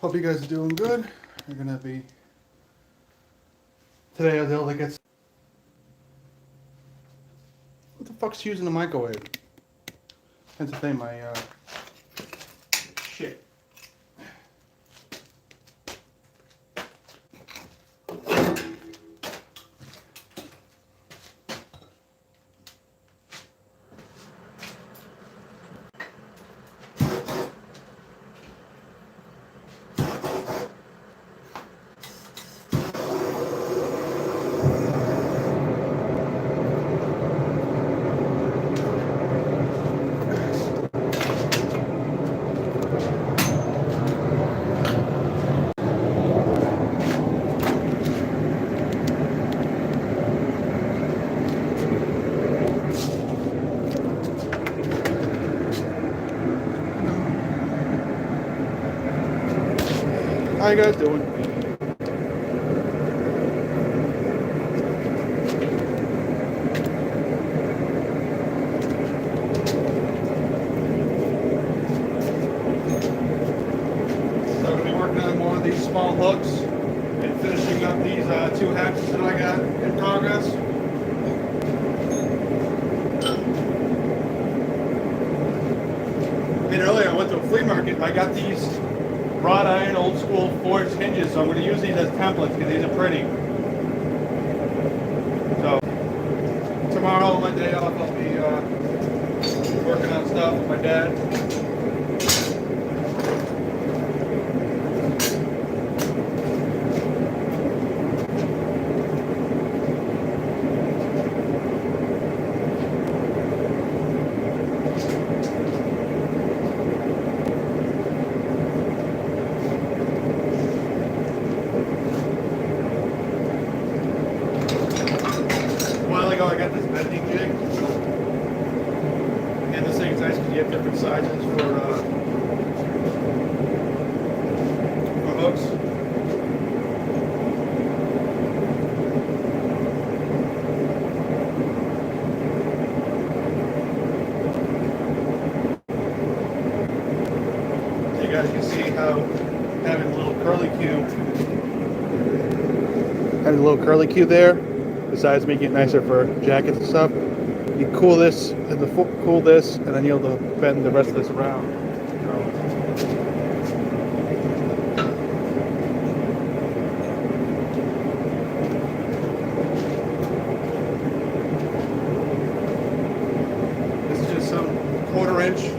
Hope you guys are doing good. We're gonna be today. I was able to get. What the fuck's using the microwave? Entertain my shit. How you guys doing? So I'm gonna be working on more of these small hooks and finishing up these two hatches that I got in progress. And earlier I went to a flea market. I got these wrought iron old school forged hinges, so I'm going to use these as templates because these are pretty. So tomorrow, my day off, I'll be working on stuff with my dad. I got this bending jig, and this thing's nice because you have different sizes for hooks. So you guys can see how having a little curly Q there, besides making it nicer for jackets and stuff, you cool this and cool this, and then you'll have to bend the rest of this around. This is just some 1/4 inch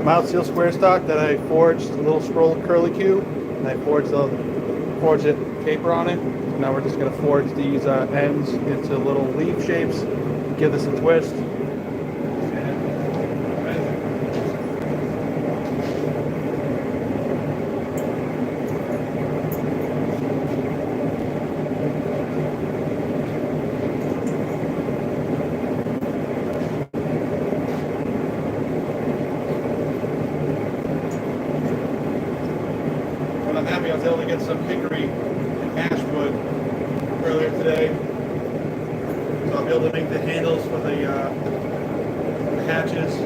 mild steel square stock that I forged a little scroll curly Q, and I forged it paper on it. Now we're just going to forge these ends into little leaf shapes, give this a twist. But I'm happy I was able to get some hickory and ash wood earlier today, so I'll be able to make the handles for the hatchets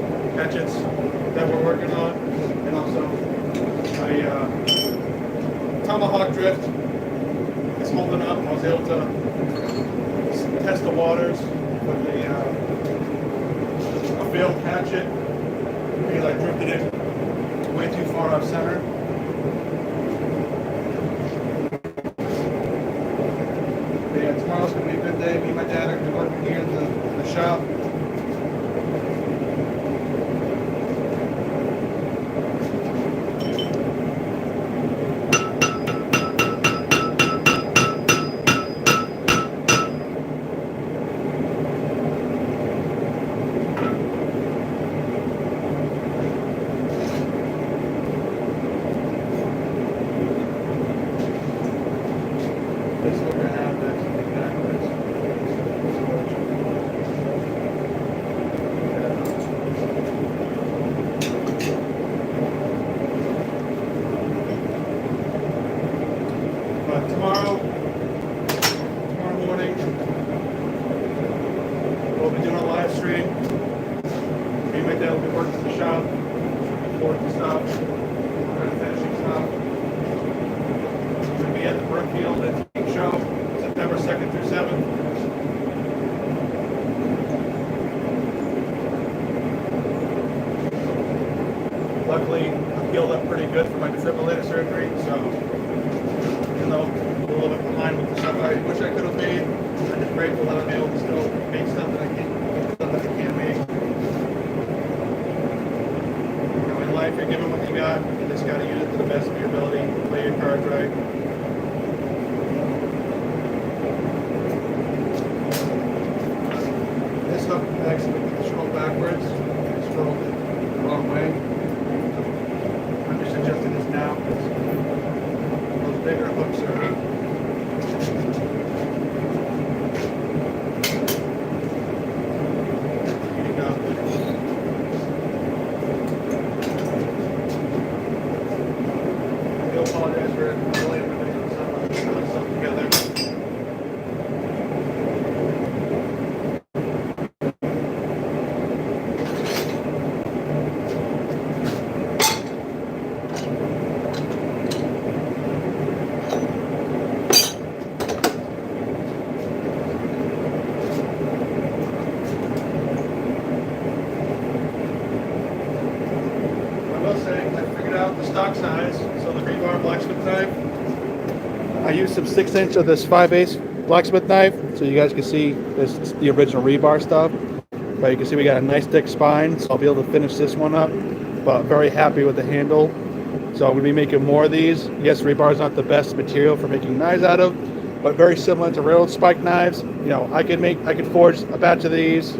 that we're working on, and also my tomahawk drift is holding up. I was able to test the waters with a failed hatchet because I drifted it way too far off center. Yeah, tomorrow's going to be a good day. Me and my dad are going to be working here in the shop. This is what we're going to have next. But tomorrow morning, we'll be doing a live stream. Me and my dad will be working in the shop, working stuff, finishing stuff. Luckily, I'm healed up pretty good from my defibrillator surgery, so even though I'm a little bit behind with the stuff I wish I could have made, I'm just grateful that I'm able to still make stuff that I can't make. In life, you're given what you got. You just got to use it to the best of your ability. Play your cards right. This hook actually scroll backwards. Scroll the wrong way. I'm just adjusting this now because those bigger hooks are. Apologize for delaying myself together. I will say, I figured out the stock size. So the rebar blacksmith knife, I used some 6" of this 5/8 blacksmith knife, so you guys can see this is the original rebar stuff. But you can see we got a nice thick spine, so I'll be able to finish this one up. But very happy with the handle. So I'm gonna be making more of these. Yes, rebar is not the best material for making knives out of, but very similar to railroad spike knives. You know, I could forge a batch of these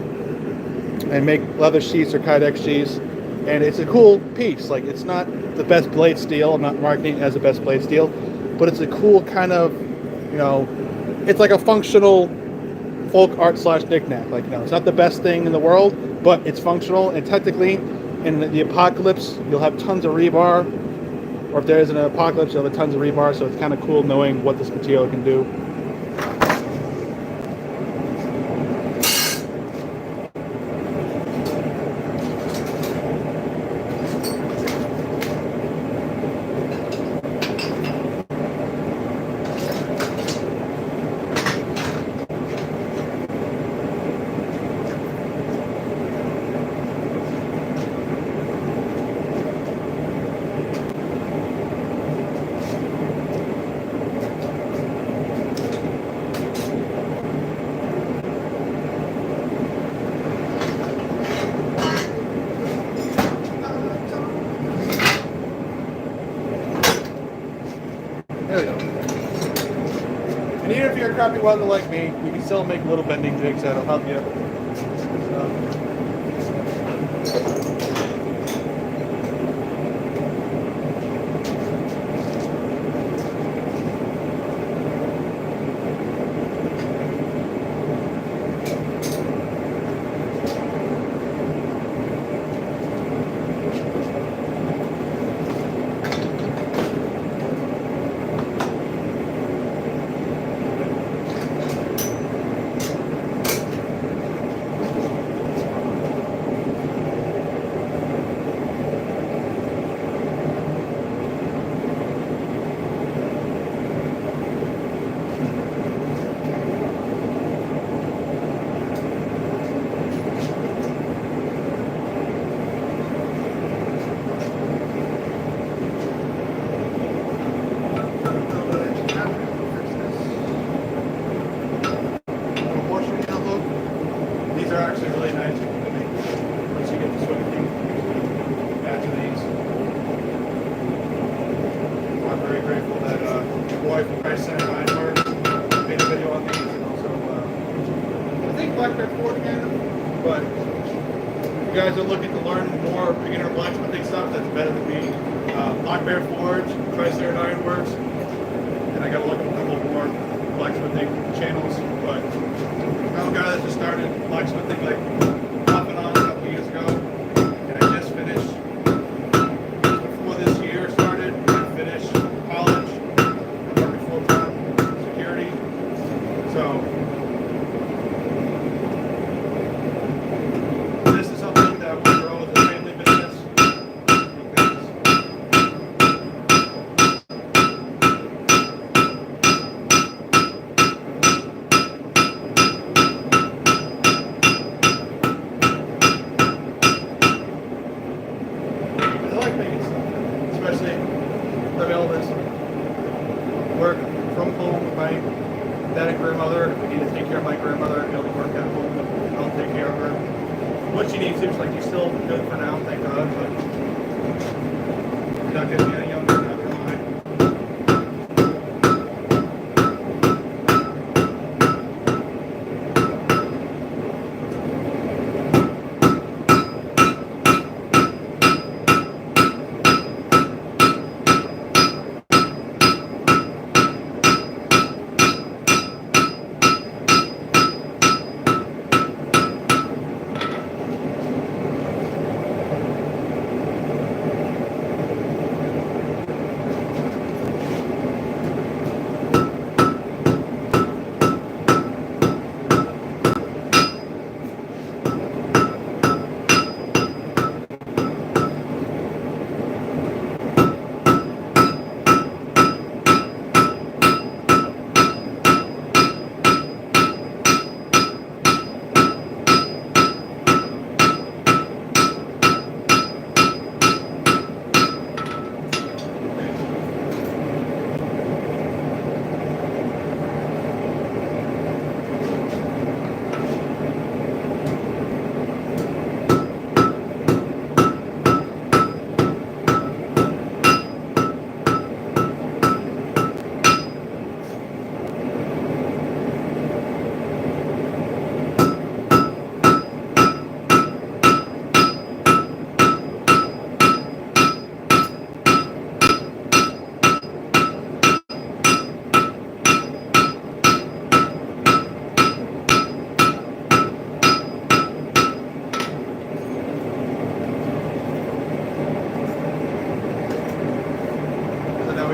and make leather sheaths or kydex sheaths. And it's a cool piece. Like, it's not the best blade steel. I'm not marketing it as the best blade steel, but it's a cool kind of, you know, it's like a functional folk art / knickknack. Like, you know, it's not the best thing in the world, but it's functional. And technically, in the apocalypse, you'll have tons of rebar, or if there is an apocalypse, you'll have tons of rebar. So it's kind of cool knowing what this material can do. There we go. And even if you're a crappy welder like me, you can still make little bending jigs that'll help you. These are actually really nice. Once you get this working, batch of these. I'm very grateful that my wife and Price Center Ironwork made a video on these, and also I think Black Bear Forge again. But if you guys are looking to learn more beginner blacksmithing stuff that's better than me, Black Bear Forge, Price Center Ironworks, and I got to look at a couple more blacksmithing channels, but I'm a guy that just started blacksmithing like off and on a couple years ago, and I just finished, before this year started, I finished college, I'm working full-time security, so this is something that will grow as a family business, because think it's, especially if I'm able to work from home with my dad and grandmother. If we need to take care of my grandmother, be able to work at home and I'll take care of her. What she needs to, like, she's still good for now, thank God, but she's not getting any younger, neither am I.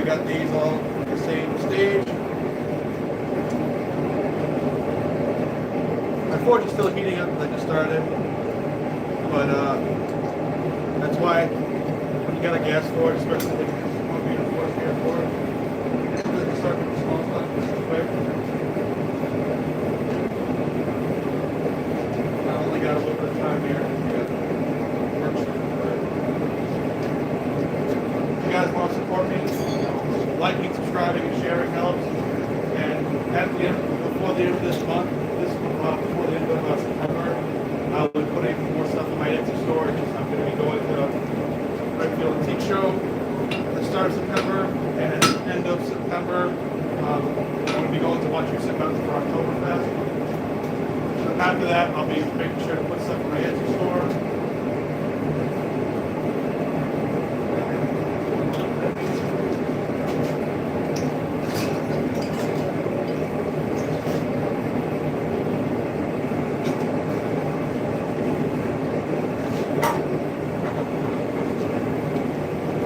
Got these all the same stage. My forge is still heating up, I just started, but that's why when you got a gas forge, especially like 1 meter forge, gas forge, it's good to start with the small stuff quick. I only got a little bit of time here. If you guys want to support me, liking, subscribing, and sharing helps. And at the end, before the end of this month, before the end of September, I'll be putting more stuff in my Etsy store. I'm going to be going to Redfield Antique Show at the start of September, and at the end of September, I'm going to be going to Wachusett Mountain for Oktoberfest. So after that, I'll be making sure to put stuff in my Etsy store.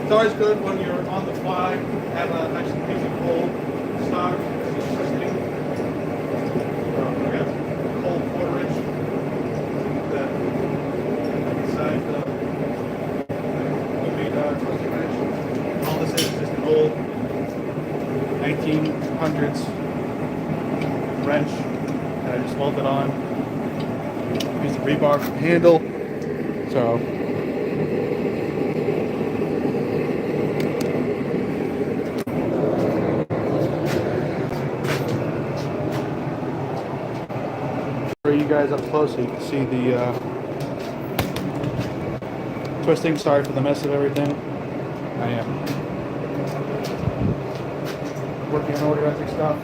It's always good when you're on the fly, have a nice piece of cold stock. It's interesting. We got cold 1/4 inch that inside the homemade twisting wrench. All this is just an old 1900s wrench that I just welded on. Piece of rebar for the handle. So you guys up close so you can see the twisting. Sorry for the mess of everything. I am working on organizing stuff.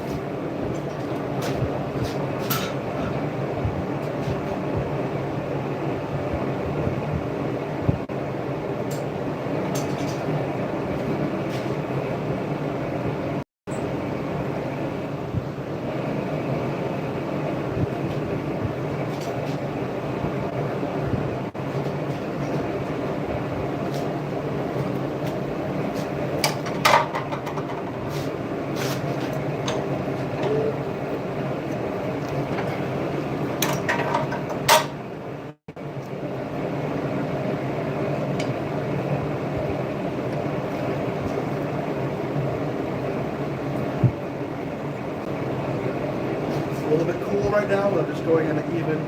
A little bit cool right now, but I'm just going in an even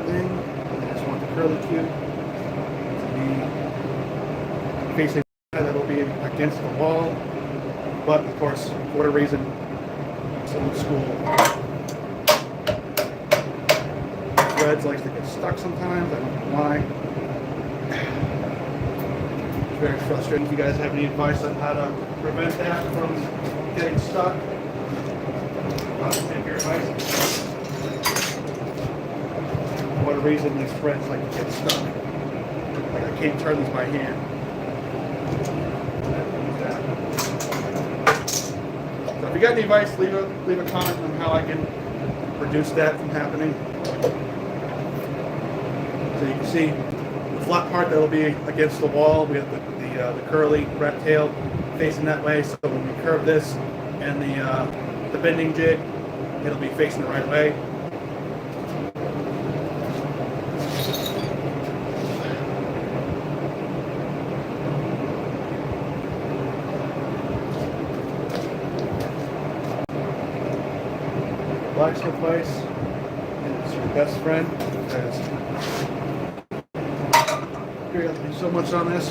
thing. I just want the curly cue to be facing that'll be against the wall. But of course, for whatever reason, it's old school. Threads likes to get stuck sometimes. I don't know why. It's very frustrating. If you guys have any advice on how to prevent that from getting stuck, I'll take your advice. For whatever reason, these threads like to get stuck. Like I can't turn this by hand. So if you got any advice, leave a comment on how I can reduce that from happening. So you can see the flat part that'll be against the wall. We have the curly rat tail facing that way. So when we curve this and the bending jig, it'll be facing the right way. Blacksmith advice is your best friend because you're going to do so much on this.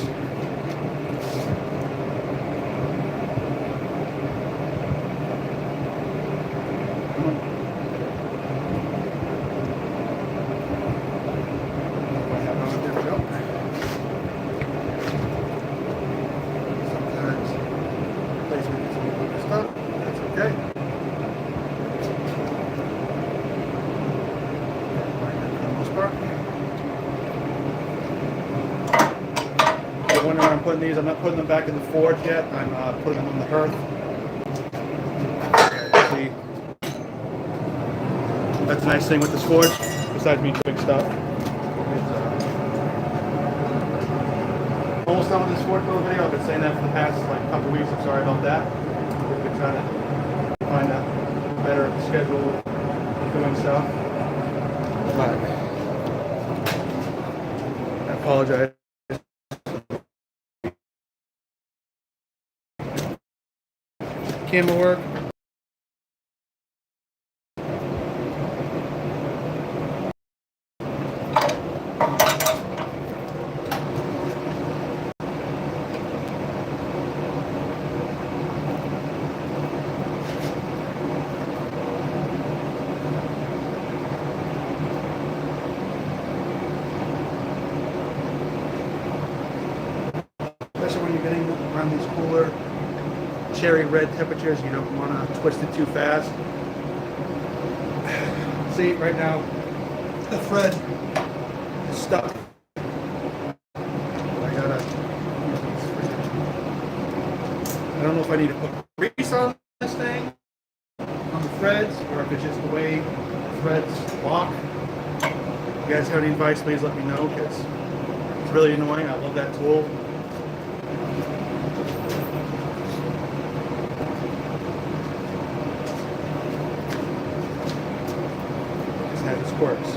Sometimes placement gets a little messed up. That's okay. When I'm putting these, I'm not putting them back in the forge yet. I'm putting them on the hearth. See, that's a nice thing with this forge, besides me doing stuff. It's almost done with this forge little video. I've been saying that for the past couple weeks. I'm sorry about that. We've been trying to find a better schedule of doing stuff. But I apologize. Camera work. Especially when you're getting around these cooler cherry red temperatures, you don't want to twist it too fast. See, right now, the thread is stuck. I don't know if I need to put grease on this thing, on the threads, or if it's just the way the threads lock. If you guys have any advice, please let me know, because it's really annoying. I love that tool. Quirks.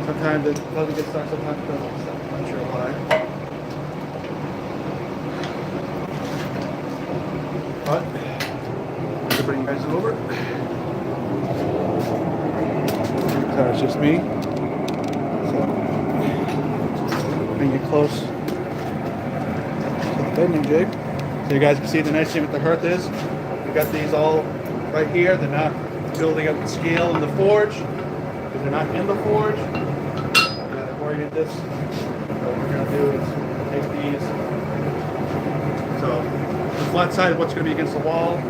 Sometimes it doesn't get stuck, sometimes it doesn't get stuck. I'm not sure why. But, I'm going to bring you guys over. So it's just me. So, bring you close to the bending jig. So you guys can see the nice thing with the hearth is, we got these all right here. They're not building up the scale in the forge, because they're not in the forge. At this, so what we're going to do is take these. So the flat side of what's going to be against the wall. So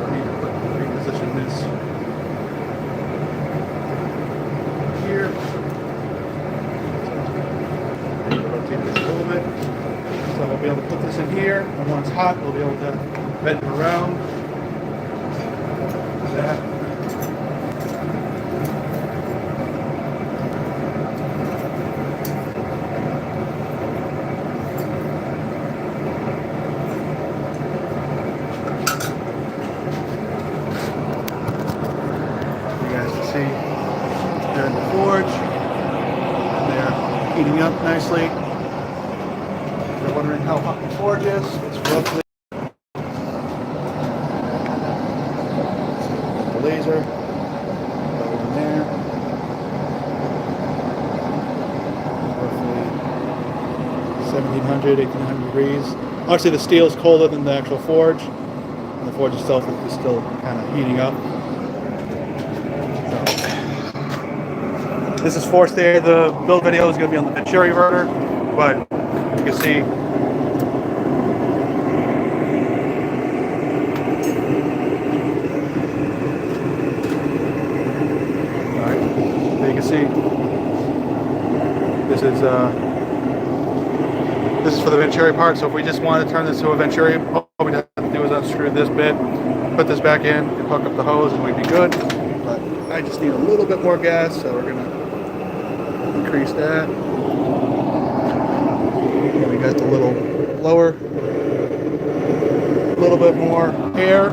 I need to reposition this here. So rotate this a little bit. So we'll be able to put this in here, and when it's hot, we'll be able to bend it around. Like that. up nicely. If you're wondering how hot the forge is, it's roughly the laser over in there. Roughly 1700, 1800 degrees. Obviously the steel is colder than the actual forge, and the forge itself is still kind of heating up. So, this is forced air. The build video is going to be on the Venturi inverter, but you can see this is for the Venturi part. So if we just wanted to turn this to a Venturi, all we'd have to do is unscrew this bit, put this back in, and hook up the hose, and we'd be good. But I just need a little bit more gas, so we're gonna increase that. And we got the little blower, a little bit more air.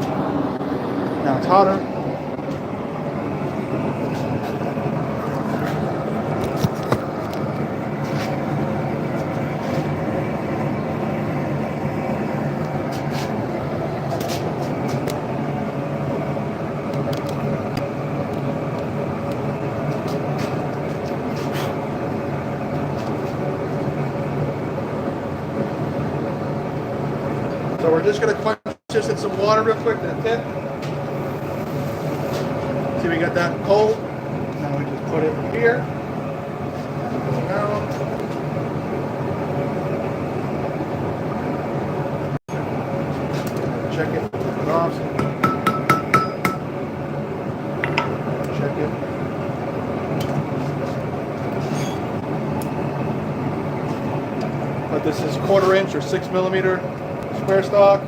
Now it's hotter. So we're just going to quench this in some water real quick, that's it. See, we got that cold. Now we just put it here. Go down. Check it, put it off. Check it. But this is 1/4 inch or 6 millimeter square stock.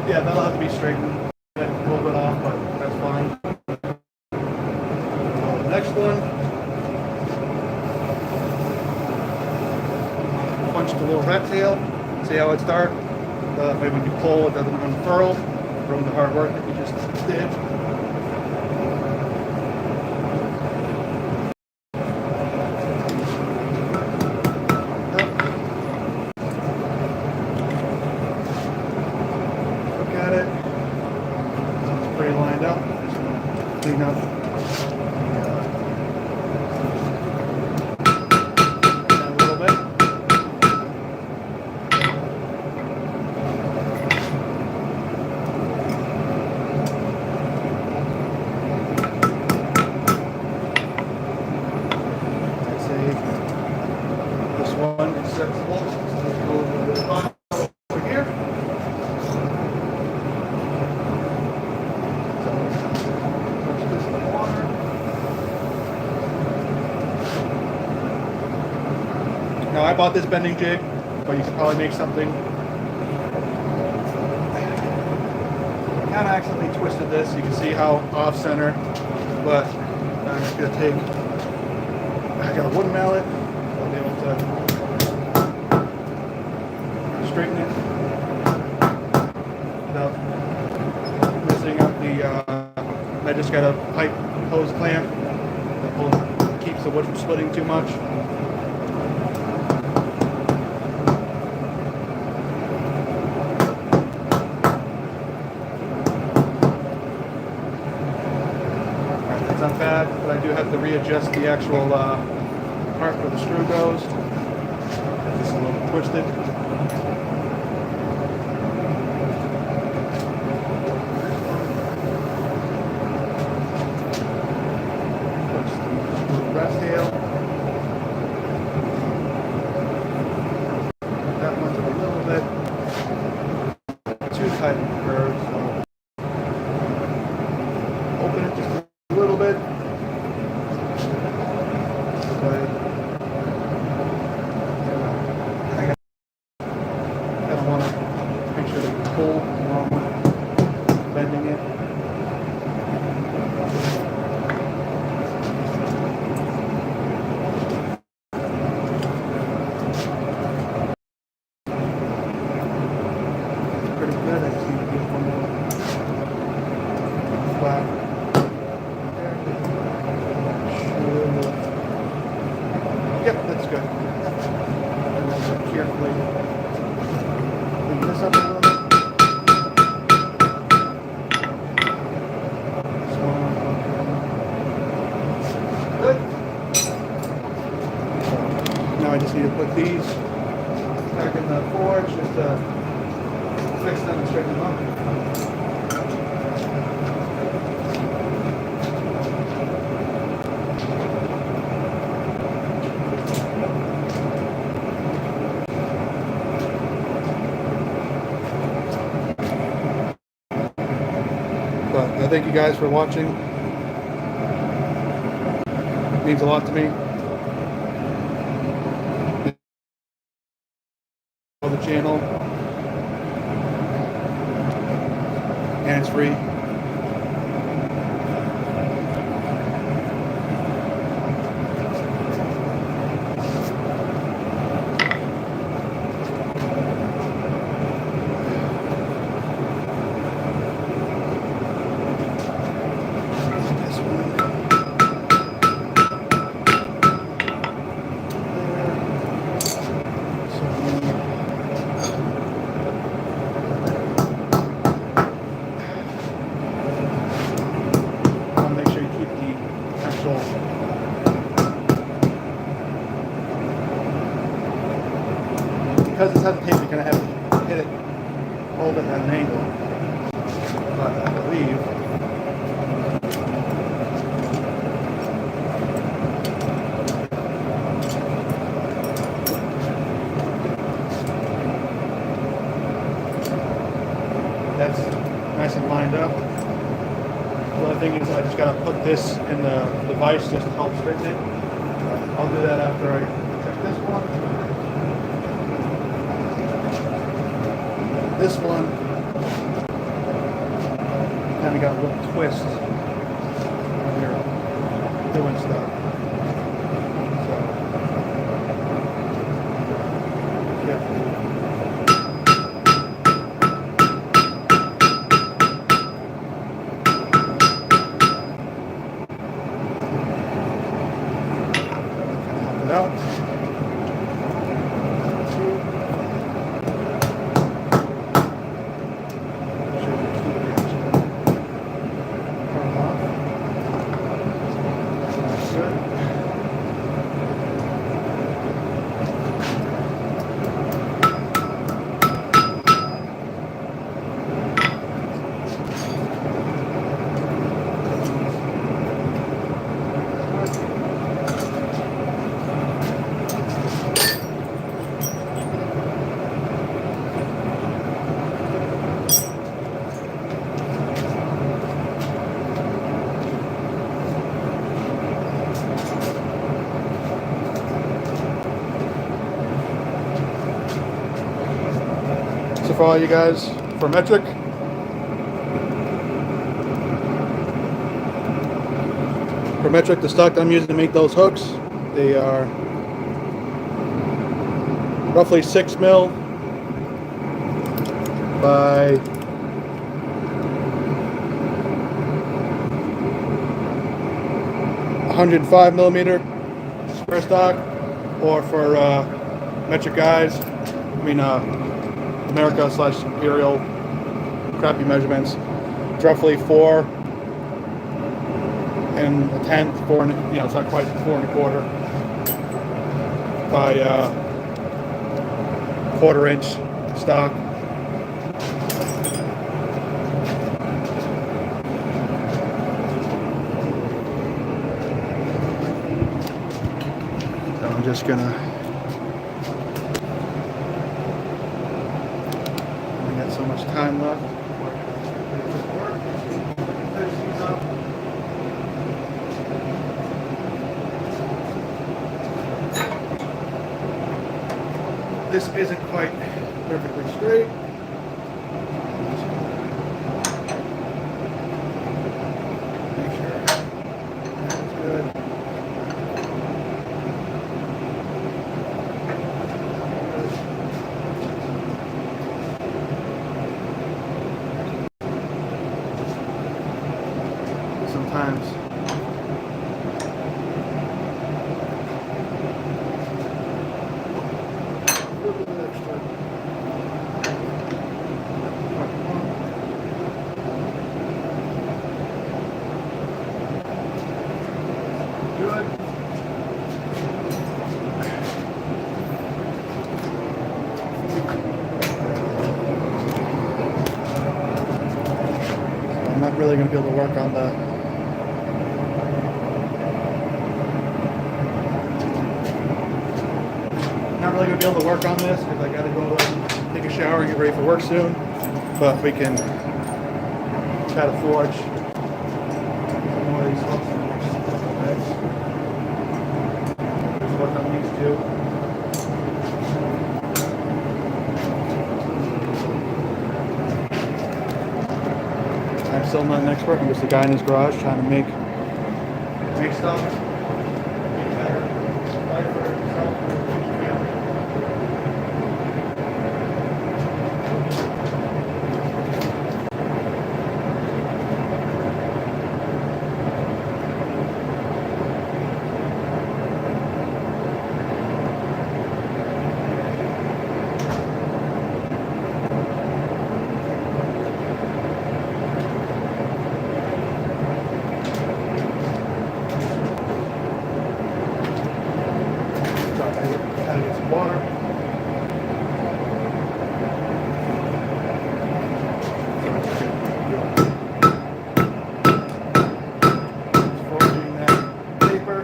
Yeah, that'll have to be straightened. A little bit off, but that's fine. The next one. Punch the little rat tail. See how it starts? That way when you pull, it doesn't unfurl from the hard work that you just did. Look at it. It's pretty lined up. Just gonna clean up. Now I bought this bending jig, but you could probably make something. I kind of accidentally twisted this. You can see how off center, but I'm just gonna take. I got a wooden mallet. I'll be able to straighten it without messing up the. I just got a pipe hose clamp that keeps the wood from splitting too much. Not bad, but I do have to readjust the actual part where the screw goes. It's a little twisted. Brass tail. That one's a little bit too tight and curved. So open it just a little bit. I want to make sure they pull along with bending it. with these back in the forge, just to fix them and straighten them up. But I thank you guys for watching. It means a lot to me. The channel, and it's free. Because this has a tape, you're going to have to hit it, hold it at an angle. But I believe that's nice and lined up. The other thing is I just got to put this in the vise just to help straighten it. I'll do that after I check this one. This one kind of got a little twist when you're doing stuff. So, yeah. Help it out. So for all you guys, for metric, the stock that I'm using to make those hooks, they are roughly 6 mil by 105 millimeter square stock, or for metric guys, America / Imperial crappy measurements, it's roughly 4 and a tenth, 4 and, it's not quite 4 1/4 by 1/4 inch stock. So I'm just gonna so much time left. This isn't quite perfectly straight. Make sure that's good. Sometimes good. I'm not really going to be able to work on the this because I got to go take a shower and get ready for work soon. But we can try to forge some more of these hooks and legs. Just work on these two. I'm still not an expert. I'm just a guy in his garage trying to make stuff. Make better life for himself and his family. Gotta get some water. Just forging that paper.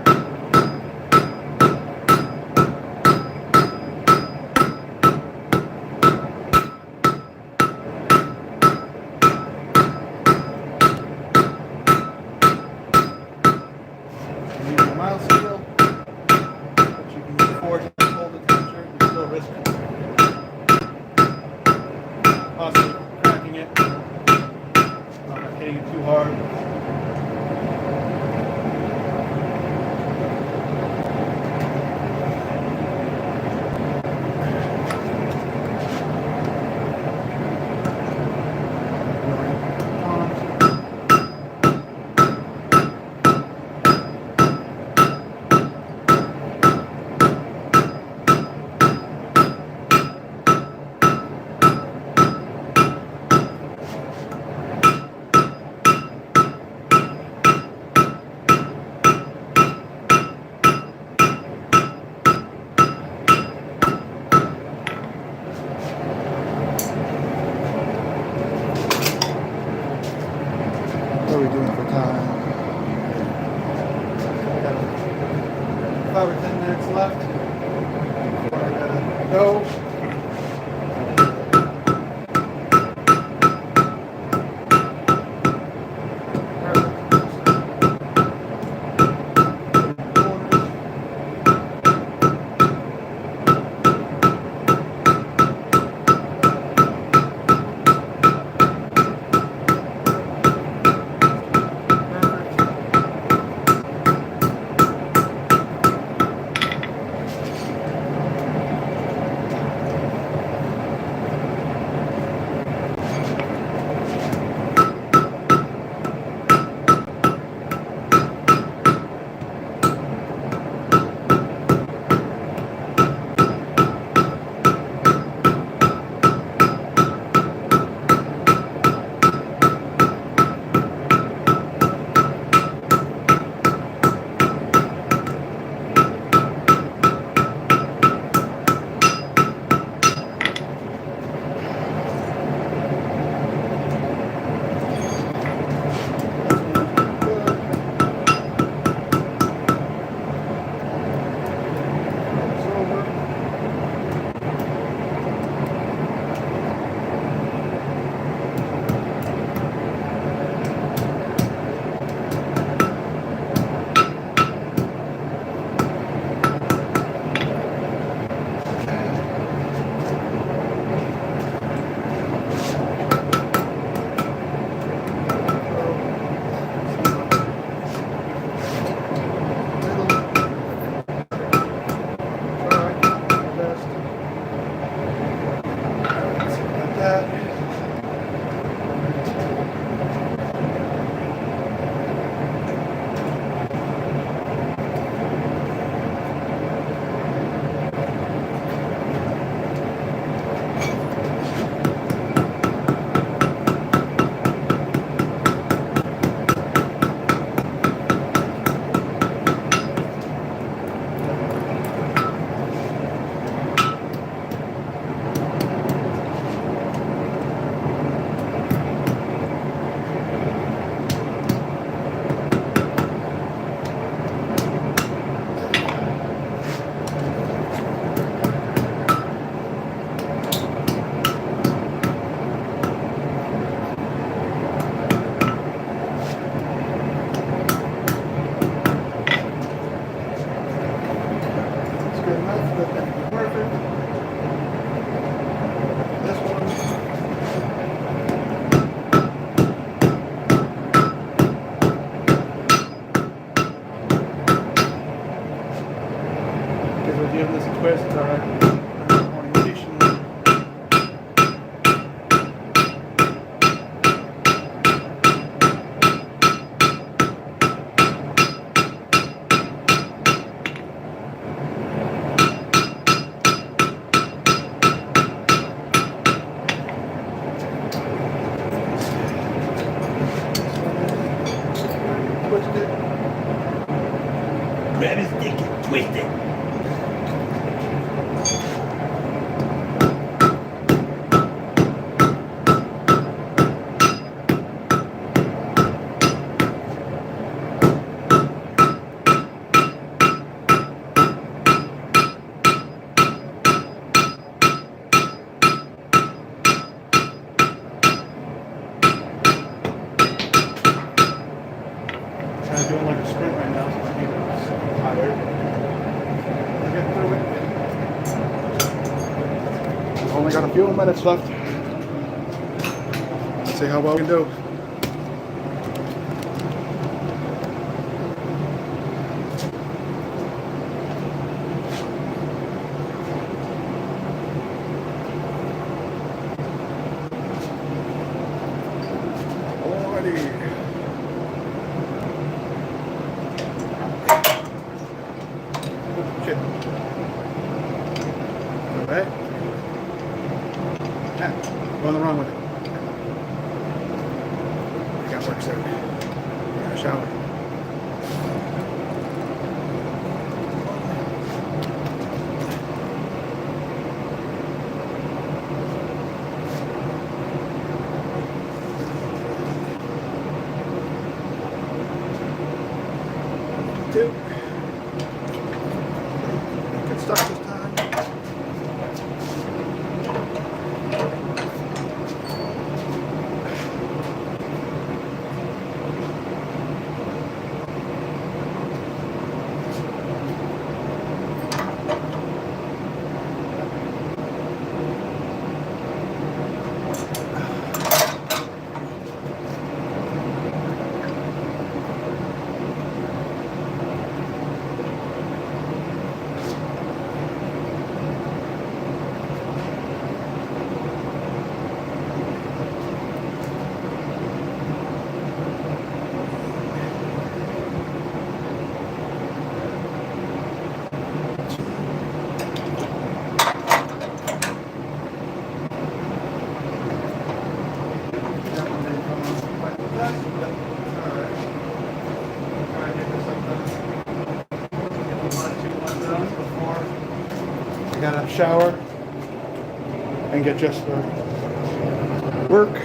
Using a mild steel, but you can forge and hold the temperature. You still risk possibly cracking it, not hitting it too hard. What are we doing for time? We got 5 or 10 minutes left before I gotta go. We're doing like a sprint right now, so I'm super tired. We'll get through it. We've only got a few minutes left. Let's see how well we can do. Shit. Alright. Yeah, going the wrong way. I got work soon. I got a shower. Two. Get stuck this time. Gotta shower and get just for work.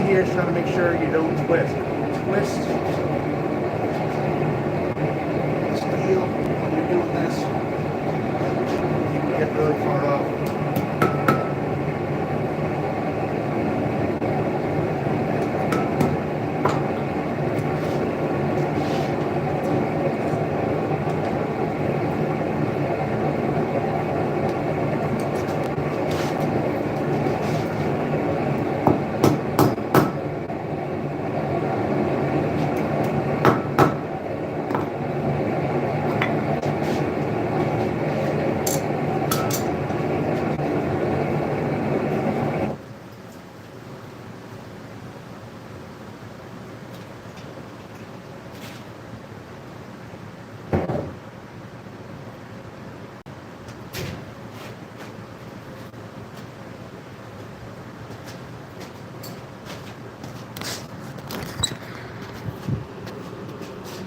Is trying to make sure you don't twist. Twist. Steel when you're doing this. You can get really far off.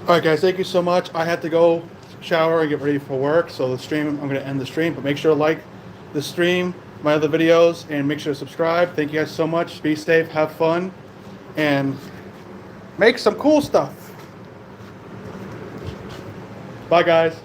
All right, guys, thank you so much. I had to go shower and get ready for work, so the stream, I'm going to end the stream, but make sure to like the stream, my other videos and make sure to subscribe. Thank you guys so much. Be safe, have fun, and make some cool stuff. Bye, guys.